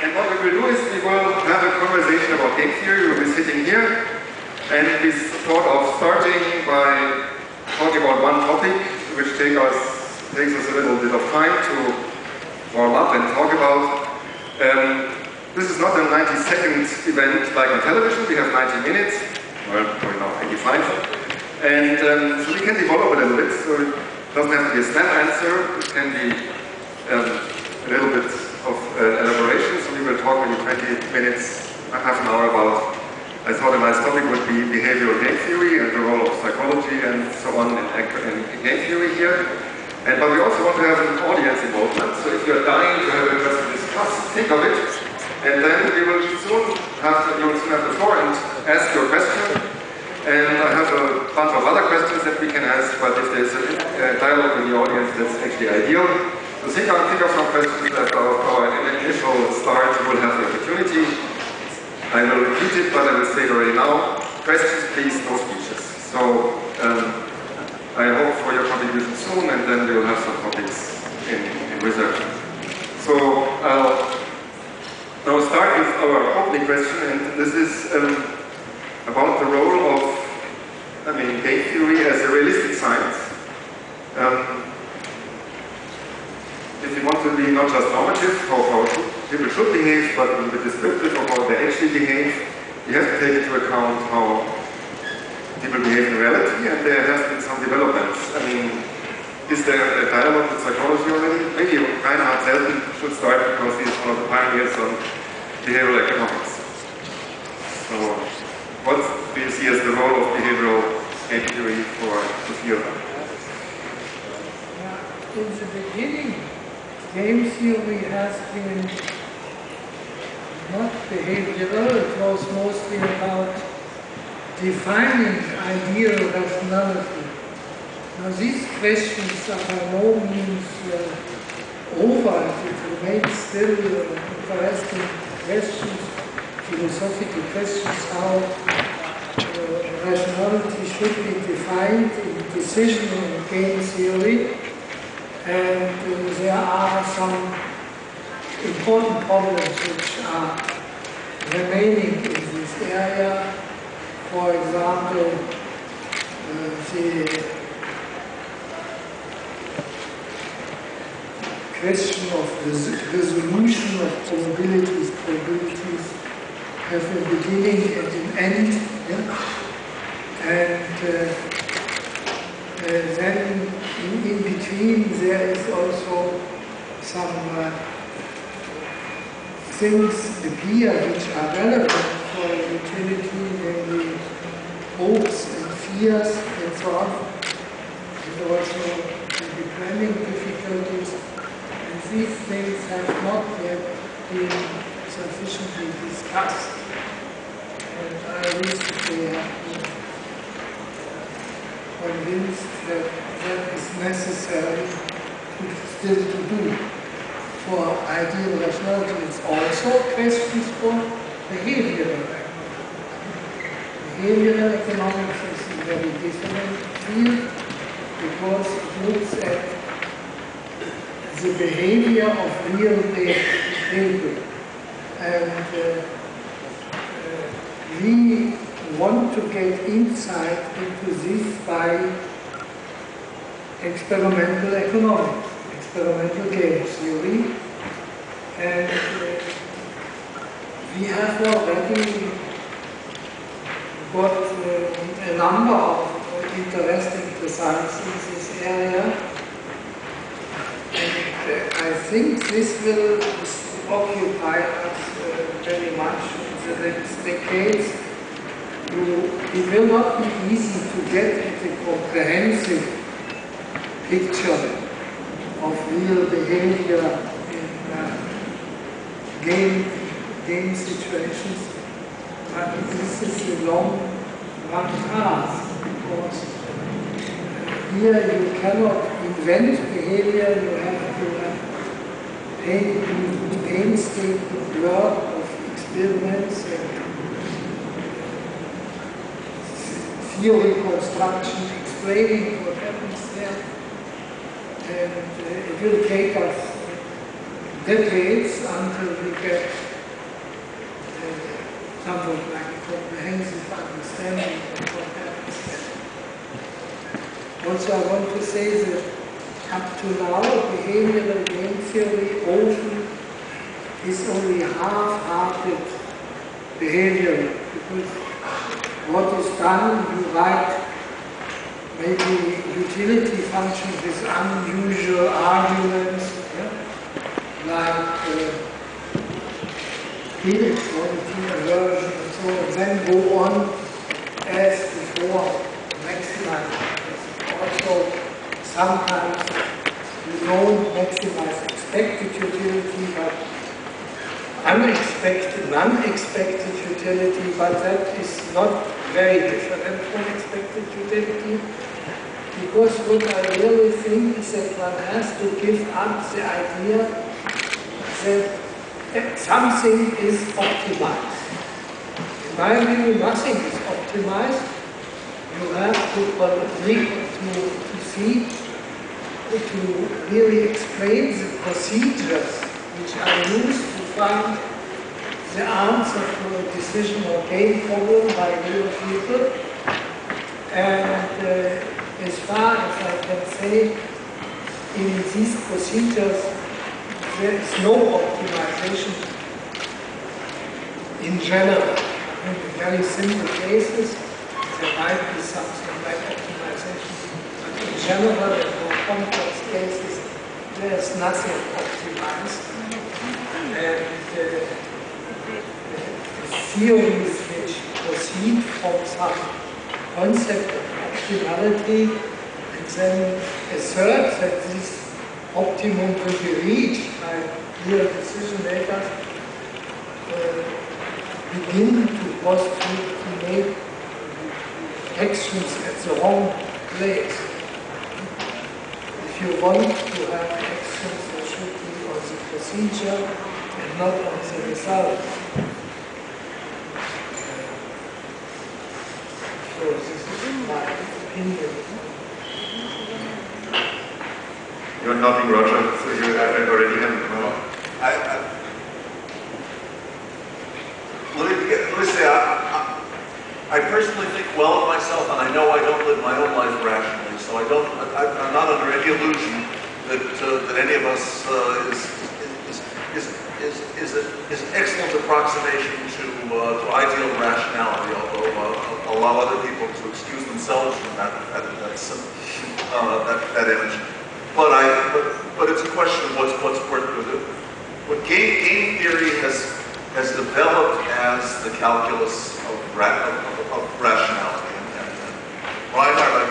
And what we will do is we will have a conversation about game theory. We will be sitting here, and we thought of starting by talking about one topic, which takes us a little bit of time to warm up and talk about. This is not a 90-second event like on television. We have 90 minutes, well, probably now 85. And so we can develop a little bit. So it doesn't have to be a snap answer. It can be a little bit of elaboration. So we will talk maybe 20 minutes, half an hour about, I thought a nice topic would be behavioral game theory and the role of psychology and so on in game theory here. But we also want to have an audience involvement. So if you're dying to have a question to discuss, think of it. And then you will soon have the floor and ask your question. And I have a bunch of other questions that we can ask, but if there's a dialogue with the audience, that's actually ideal. So think of some questions at our initial start. You will have the opportunity. I will repeat it, but I will say it already now. Questions, please, no speeches. So I hope for your contribution soon, and then we will have some topics in reserve. So I'll now start with our opening question, and this is about the role of, game theory as a realistic science. If you want to be not just normative, how people should behave, but a little bit descriptive of how they actually behave, you have to take into account how people behave in reality, and there have been some developments. Is there a dialogue with psychology already? Maybe Reinhard Selten should start, because he's one of the pioneers on behavioral economics. So, what do you see as the role of behavioral game theory for the field? In the beginning, game theory has been not behavioral, it was mostly about defining ideal rationality. Now these questions are by no means over. It remains still interesting questions, philosophical questions, how rationality should be defined in decision in game theory. And there are some important problems which are remaining in this area. For example, the question of the resolution of probabilities. Probabilities have a beginning and an end. Yeah? And then in between there is also some things appear which are relevant for utility, namely hopes and fears and so on, and also the planning difficulties. And these things have not yet been sufficiently discussed. And I recently have been convinced that that is necessary still to do for ideal rationality. It's also questions for behavioral economics. Behavioral economics is a very different field because it looks at the behavior of real people. And we want to get insight into this by experimental economics, experimental game theory, and we have already got a number of interesting results in this area, and I think this will occupy us very much in the next decades. It will not be easy to get a comprehensive picture of real behavior in game situations, but this is a long-run task, because here you cannot invent behavior, you have to do painstaking work of experiments and theory construction, explaining what happens there, and it will take us decades until we get something like a comprehensive understanding of what happens there. Also, I want to say that up to now, behavioral game theory often is only half-hearted behavior, because what is done, you write maybe utility functions with unusual arguments, like Felix quality aversion and so on, then go on as before, maximize. Also, sometimes you don't maximize expected utility, but unexpected utility, but that is not very different from expected utility, because what I really think is that one has to give up the idea that something is optimized. In my view, nothing is optimized. You have to see, to really explain the procedures which are used to find the answer to a decision or game problem by real people. And as far as I can say, in these procedures, there is no optimization in general. In very simple cases, there might be something like optimization, but in general, in more complex cases, there is nothing optimized. And the theories which proceed from some concept of optimality and then assert that this optimum will be reached by real decision makers begin to make actions at the wrong place. If you want to have actions, there should be on the procedure and not on the result. So this is my opinion. You're nodding, Roger, so you already have it. Let me say, I personally think well of myself, and I know I don't live my own life rationally, so I'm not under any illusion that any of us is an excellent approximation to ideal rationality, although allow other people to excuse themselves from that image. But it's a question of what's worked with it. What game theory has developed as the calculus of rationality, and Reinhardt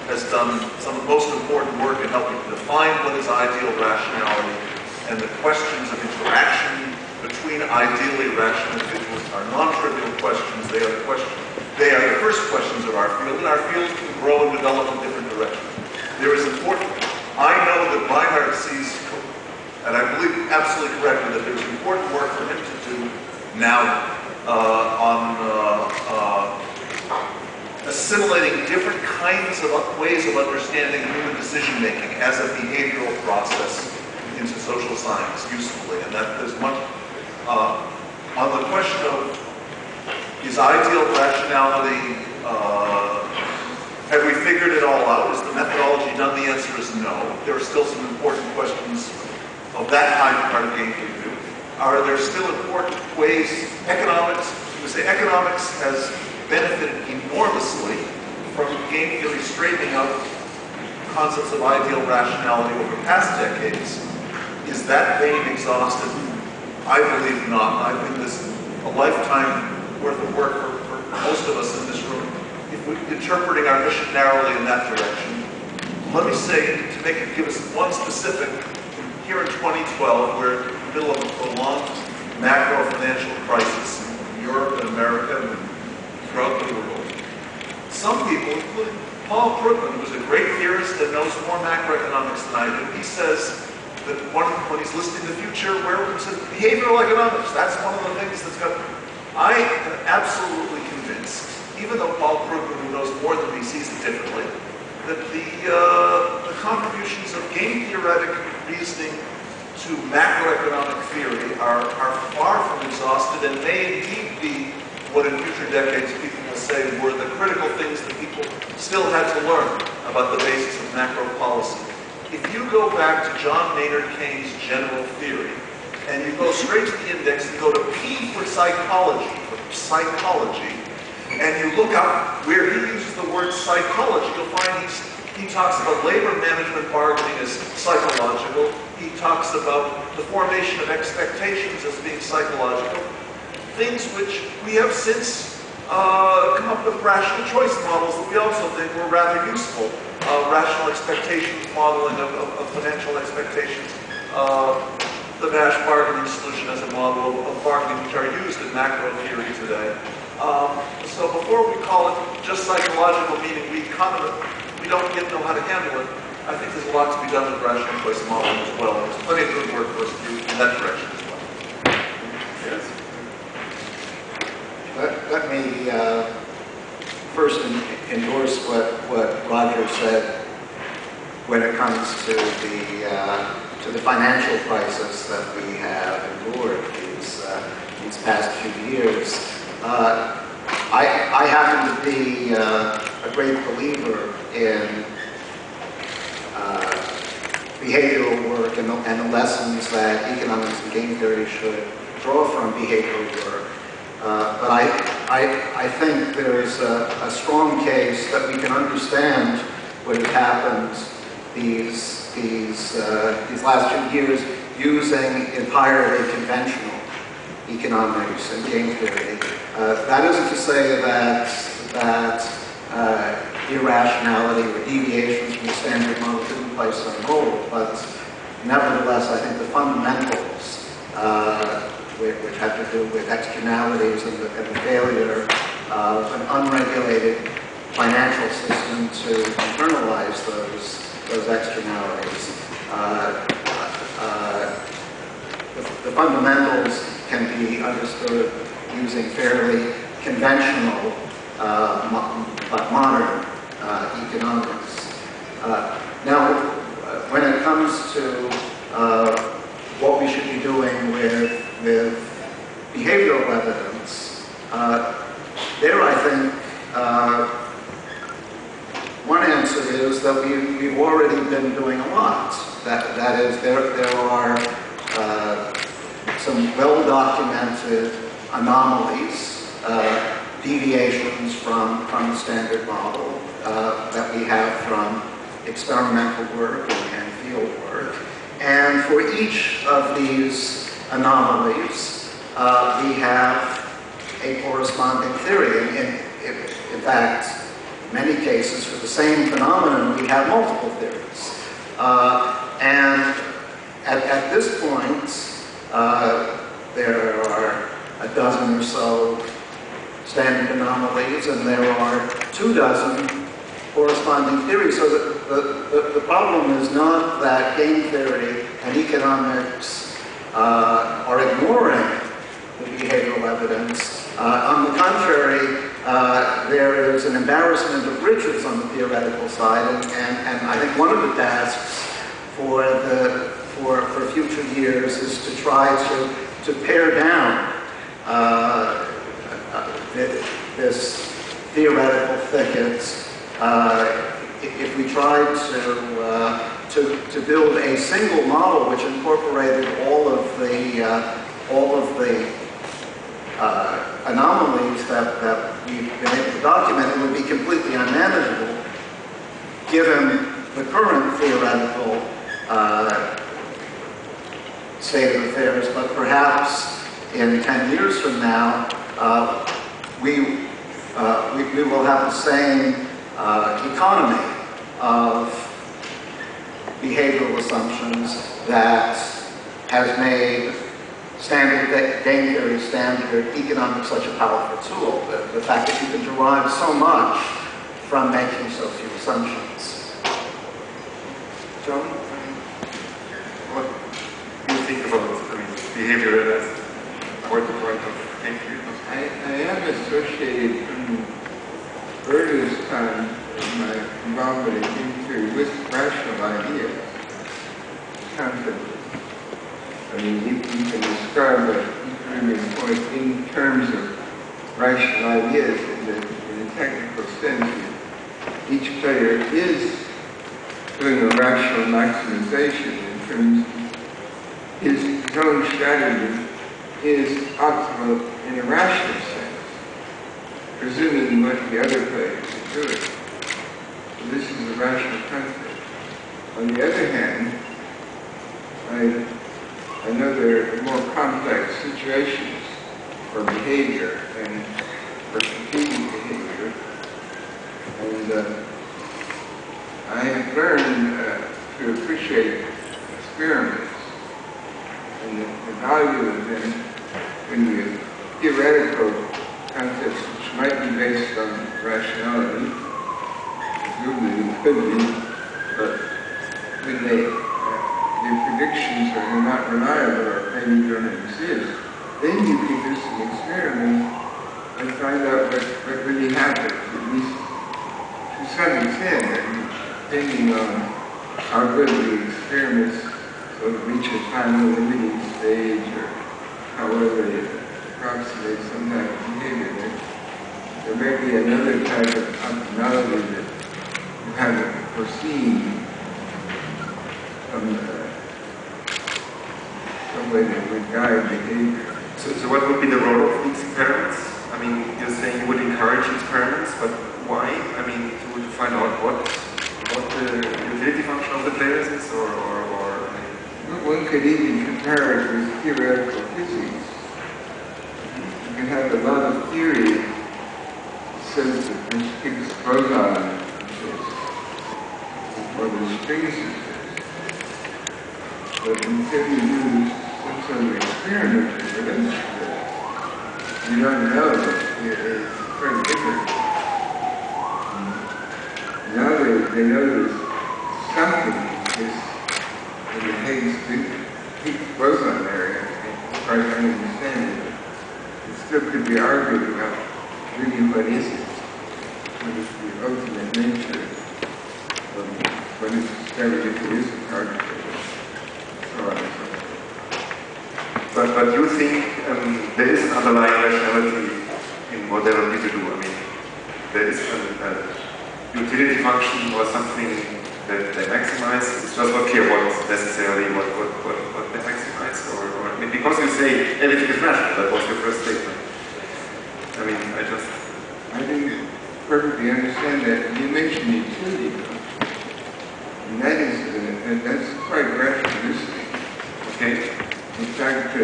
has done some of the most important work in helping to define what is ideal rationality, and the questions of interaction between ideally rational individuals are non-trivial questions. They are the first questions of our field, and our field can grow and develop in different directions. There is important. I know that Reinhardt sees, and I believe absolutely correctly, that there's important work for him to do now on assimilating different kinds of ways of understanding human decision-making as a behavioral process into social science usefully. And that there's much on the question of is ideal rationality, have we figured it all out? Is the methodology done? The answer is no. There are still some important questions of that kind of part of game theory. Are there still important ways? Economics, we say economics has benefited enormously from game theory straightening out concepts of ideal rationality over past decades. Is that vein exhausted? I believe not. I've been a lifetime worth of work for most of us in this room. If we're interpreting our mission narrowly in that direction, let me say, to give us one specific, here in 2012, we're in the middle of a prolonged macro financial crisis in Europe and America and throughout the world. Some people, including Paul Krugman, who's a great theorist that knows more macroeconomics than I do, he says that when he's listing the future, where he says behavioral economics, that's one of the things that's got. I am absolutely convinced, even though Paul Krugman, who knows more than me, sees it differently, that the contributions of game theoretic reasoning to macroeconomic theory are far from exhausted and may indeed be what in future decades people will say were the critical things that people still had to learn about the basis of macro policy. If you go back to John Maynard Keynes' general theory, and you go straight to the index and go to P for psychology, and you look up where he uses the word psychology, you'll find he talks about labor management bargaining as psychological. He talks about the formation of expectations as being psychological. Things which we have since come up with rational choice models that we also think were rather useful. Rational expectations modeling of financial expectations. The Nash bargaining solution as a model of bargaining which are used in macro theory today. So before we call it just psychological, meaning we don't yet know how to handle it, I think there's a lot to be done with rational choice modeling as well. There's plenty of good work for us to do in that direction as well. Yes. Let me first endorse what Roger said when it comes to the financial crisis that we have endured these past few years. I happen to be a great believer in behavioral work and the lessons that economics and game theory should draw from behavioral work. But I think there's a strong case that we can understand what has happened these last 2 years using entirely conventional economics and game theory. That isn't to say that irrationality or deviations from the standard model didn't play some role, but nevertheless, I think the fundamentals, which have to do with externalities and the failure of an unregulated financial system to internalize those externalities. The fundamentals can be understood using fairly conventional but modern economics. Now, when it comes to what we should be doing with behavioral evidence, there I think one answer is that we've already been doing a lot. That is, there are some well-documented anomalies, deviations from the standard model that we have from experimental work and field work. And for each of these anomalies, we have a corresponding theory. In fact, in many cases, for the same phenomenon, we have multiple theories. And at this point, there are a dozen or so standard anomalies, and there are 24 corresponding theories. So the problem is not that game theory and economics are ignoring the behavioral evidence. On the contrary, there is an embarrassment of riches on the theoretical side, and I think one of the tasks for future years is to try to pare down this theoretical thicket. If we tried to build a single model which incorporated all of the anomalies that we've been able to document, it would be completely unmanageable given the current theoretical state of affairs. But perhaps in 10 years from now, we will have the same economy of behavioral assumptions that has made standard game theory, standard economics such a powerful tool. The fact that you can derive so much from making so few assumptions. John, what do you think about behavior as an important point of game theory? I am associated from earliest time in my involvement in game theory with rational ideas, concepts. I mean, you can describe an equilibrium point in terms of rational ideas in a technical sense. Each player is doing a rational maximization in terms of his own strategy is optimal in a rational sense, presuming what the other players are doing. So this is a rational concept. On the other hand, I know there are more complex situations for behavior and for competing behavior, and I have learned to appreciate experiments and the value of them in the theoretical concepts which might be based on rationality, presumably it could be, but when the predictions are not reliable or maybe don't exist, then you can do some experiments and find out what really happens, at least to some extent, and depending on how good the experiments sort of reach a final limiting stage or however they approximate some type of behavior. There may be another type of optimality that you haven't foreseen, some way that would guide behavior. So what would be the role of these experiments? I mean, you're saying you would encourage experiments, but why? I mean, to find out what the utility function of the players is, or one could even compare it with theoretical physics. You can have a lot of theory that says that there's Higgs boson exists, or there's strings exist. But until you do some sort of experiment that relates to that, you don't know that it's very different. Now they know there's something exists in the Higgs boson area, as far as I understand it. It still could be argued about really what is it? What is the ultimate nature of what is discovered if it is a particle? So on and so forth. But you think there is an underlying rationality in what they want me to do? I mean, there is a utility function or something that they maximize. It's just not clear what necessarily what they maximize, or I mean, because you say everything is rational. That was your first statement. I mean, I didn't perfectly understand that. You mentioned utility function, and that's quite rationalistic. okay. In fact,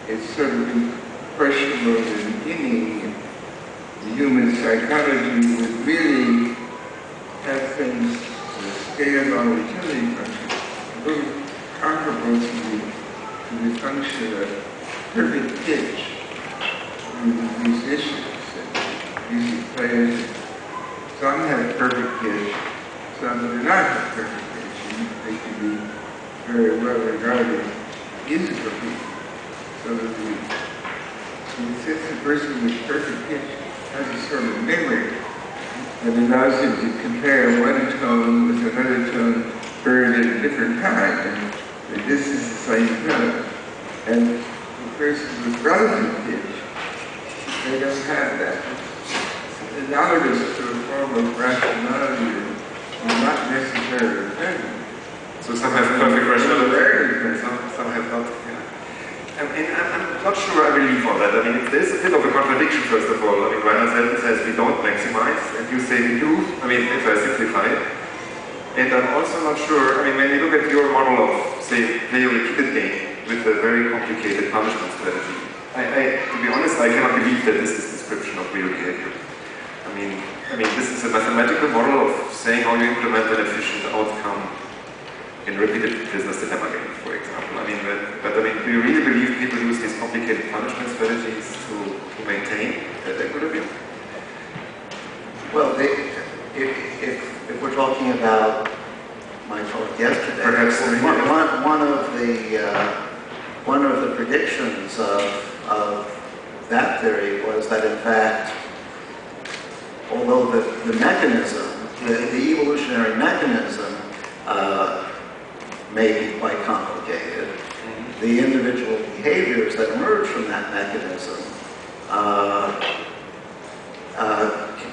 it's sort of been questionable in the beginning. The human psychology would really have things scale on utility function, a little comparable to the function of perfect pitch in musicians and music players. Some have perfect pitch, some do not have perfect pitch, and they can be very well regarded musical people. So that since the person with perfect pitch has a sort of memory that allows him to compare one tone with another tone heard at a different time, and this is the same tone. And the person with relative pitch, they don't have that. It's analogous to a form of rationality that is not necessarily present. So some have perfect rationality, some have not. Yeah. I'm not sure I believe all that. I mean, there's a bit of a contradiction, first of all. I mean, Rainer Selden says we don't maximize, and you say we do. I mean, if I simplify it. And I'm also not sure, I mean, when you look at your model of, say, play a repeated game with a very complicated punishment strategy, to be honest, I cannot believe that this is a description of real behavior. I mean, this is a mathematical model of saying how you implement an efficient outcome in repeated business dilemma games, for example. I mean, but do you really believe people use these complicated punishment strategies to maintain that equilibrium? Well, if we're talking about my talk yesterday, perhaps one of the predictions of that theory was that, in fact, although the mechanism, the evolutionary mechanism, may be quite complicated, the individual behaviors that emerge from that mechanism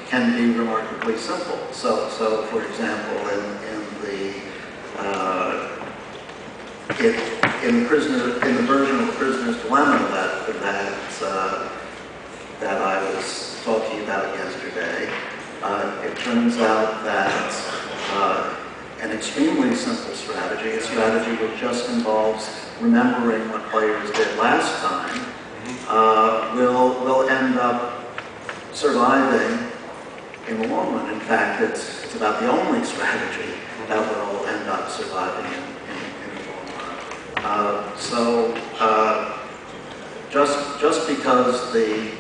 can be remarkably simple. So for example, in the version of the prisoner's dilemma that I was talking about yesterday, it turns out that an extremely simple strategy, a strategy which just involves remembering what players did last time, will end up surviving in the long run. In fact, it's about the only strategy that will end up surviving in the long run. Just because the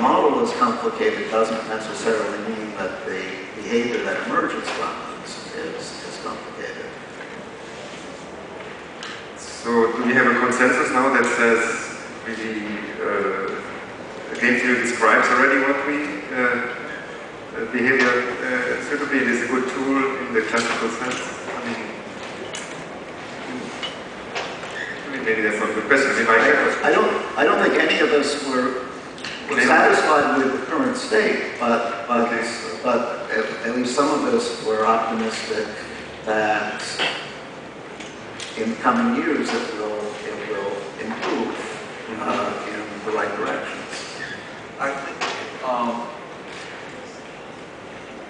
model is complicated doesn't necessarily mean that the behavior that emerges from it is complicated. So do we have a consensus now that says game theory describes already what we behavior suitably? It is a good tool in the classical sense. I mean, maybe that's not a good question. I don't think any of us were satisfied with the current state, but at least some of us were optimistic that in the coming years it will improve in the right directions. I think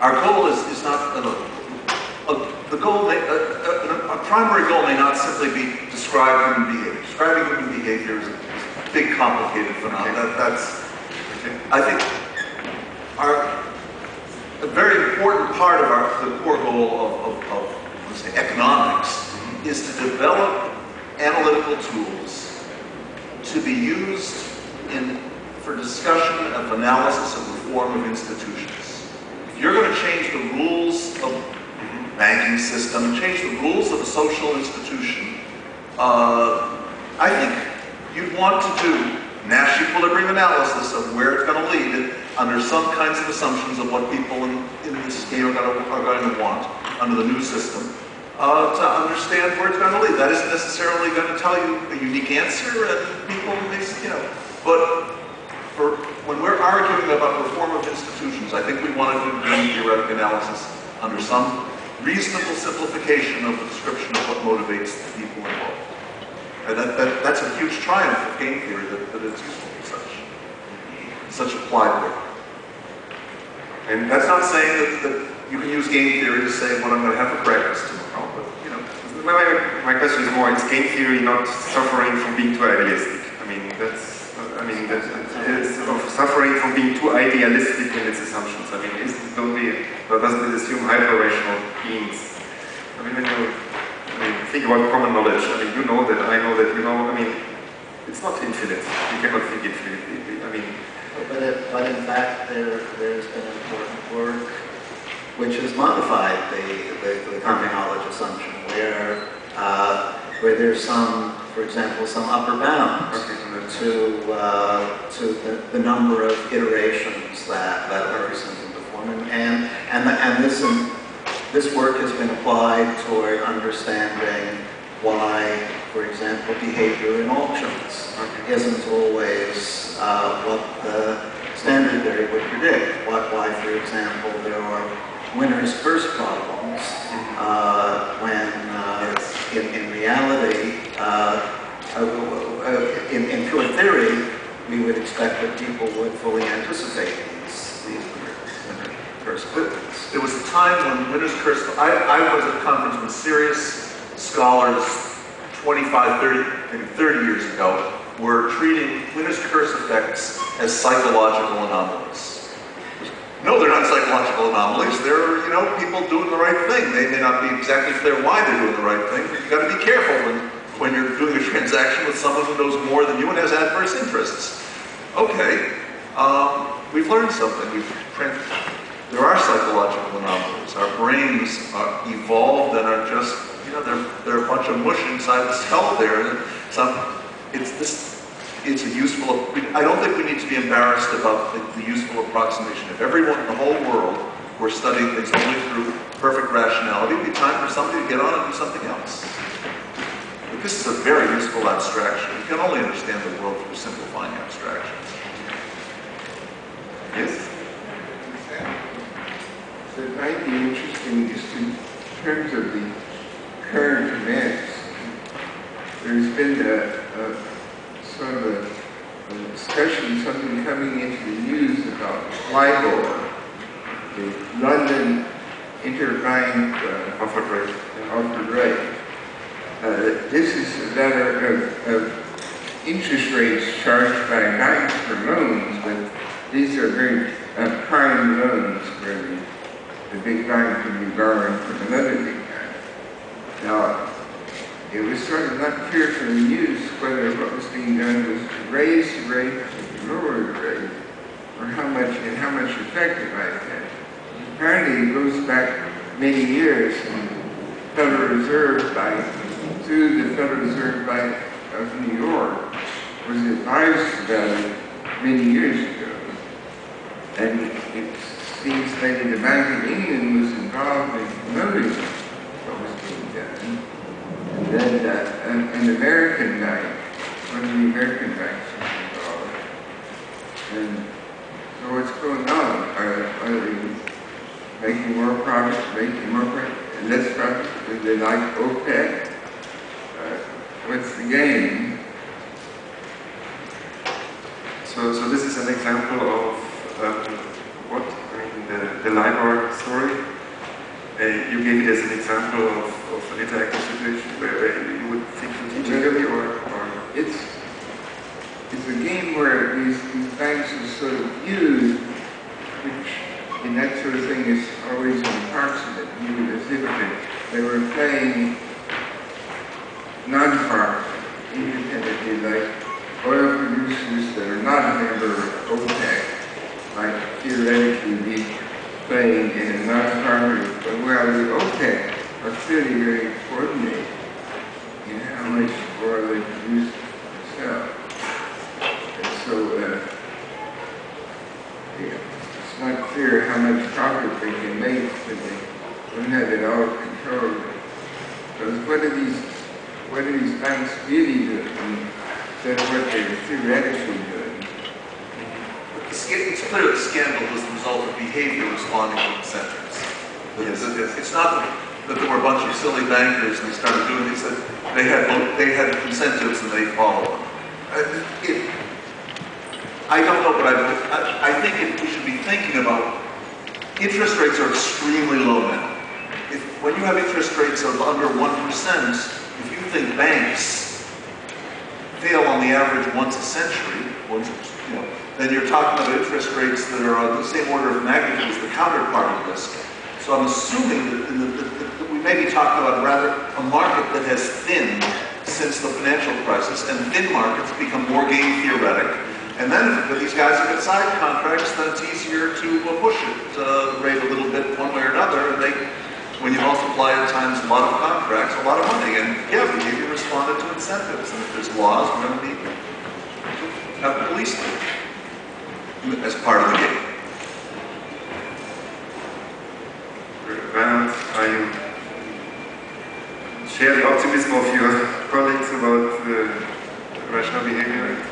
our goal is not the goal. A primary goal may not simply be describe human behavior. Describing human behavior is a big, complicated phenomenon. I think a very important part of the core goal of let's say economics is to develop analytical tools to be used for discussion of analysis of reform of institutions. If you're going to change the rules of banking system, change the rules of a social institution, I think you'd want to do Nash equilibrium analysis of where it's going to lead under some kinds of assumptions of what people in this game are going to want under the new system to understand where it's going to lead. That isn't necessarily going to tell you a unique answer, and people may, but when we're arguing about reform of institutions, I think we want to do game theoretic analysis under some reasonable simplification of the description of what motivates the people involved. And that's a huge triumph of game theory that it's useful for such applied work. And that's not saying that you can use game theory to say what I'm going to have for breakfast tomorrow, but my question is more: is game theory not suffering from being too idealistic? Suffering from being too idealistic in its assumptions. Doesn't it assume hyper-rational beings? When you think about common knowledge, you know that I know that you know. It's not infinite. You cannot think infinitely. But in fact, there's been important work which has modified the common knowledge assumption, where there's some, for example, some upper bound to the number of iterations that a person can perform, and this work has been applied toward understanding why, for example, behavior in auctions isn't always what the standard theory would predict. Why, for example, there are winner's curse problems when in reality, in pure theory, we would expect that people would fully anticipate these winner's curse problems. There was a time when winner's curse, I was at a conference with serious scholars 25, 30, maybe 30 years ago, were treating winner's curse effects as psychological anomalies. No, they're not psychological anomalies. They're, people doing the right thing. They may not be exactly clear why they're doing the right thing, but you've got to be careful when you're doing a transaction with someone who knows more than you and has adverse interests. Okay, we've learned something. There are psychological anomalies. Our brains are evolved and are just, they're a bunch of mush inside the skull there. It's a useful, I don't think we need to be embarrassed about the useful approximation. If everyone in the whole world were studying things only through perfect rationality, it would be time for somebody to get on and do something else. This is a very useful abstraction. You can only understand the world through simplifying abstractions. Yes? So it might be interesting just in terms of the current events. There's been a sort of a discussion, something coming into the news about LIBOR, the London Interbank offered rate. This is a matter of interest rates charged by banks for loans, but these are very prime loans where the big bank can be borrowing from another big bank. Now, it was sort of not clear from the news whether what was being done was to raise the rate or to lower the rate, or how much effect it might have. Apparently, it goes back many years, and the Federal Reserve through the Federal Reserve Bank of New York was advised about it many years ago. And it seems maybe the Bank of England was involved in promoting what was being done. And then an American bank, one of the American banks was involved. And so what's going on? Are they making more profit, less profit? Do they like OPEC? What's the game? So this is an example of the LIBOR story. You gave it as an example of an interactive situation where you would think strategically, or it's a game where these banks are sort of used, which in that sort of thing is always an approximate view, as if they were playing non-profit, independently, like oil producers that are not a member of OPEC might theoretically be playing in a non-profit, but while the OPEC are clearly very coordinated in how much oil they produce themselves. And so it's not clear how much profit they can make when they don't have it all controlled. Because what are these banks really doing instead of what they're theoretically doing? It's clear the scandal was the result of behavior responding to incentives. It's not that there were a bunch of silly bankers and they started doing these. They had incentives and they followed them. I don't know, but I think we should be thinking about interest rates are extremely low now. When you have interest rates of under 1%, if you think banks fail on the average once a century, then you're talking about interest rates that are on the same order of magnitude as the counterparty risk. So I'm assuming that we may be talking about rather a market that has thinned since the financial crisis, and thin markets become more game theoretic. And then if these guys have got side contracts, then it's easier to push it rate a little bit one way or another, and when you multiply it times a lot of contracts, a lot of money, and yeah, behavior responded to incentives. And if there's laws, we're going to have police as part of the game. Reinhard, I share the optimism of your colleagues about rational behavior.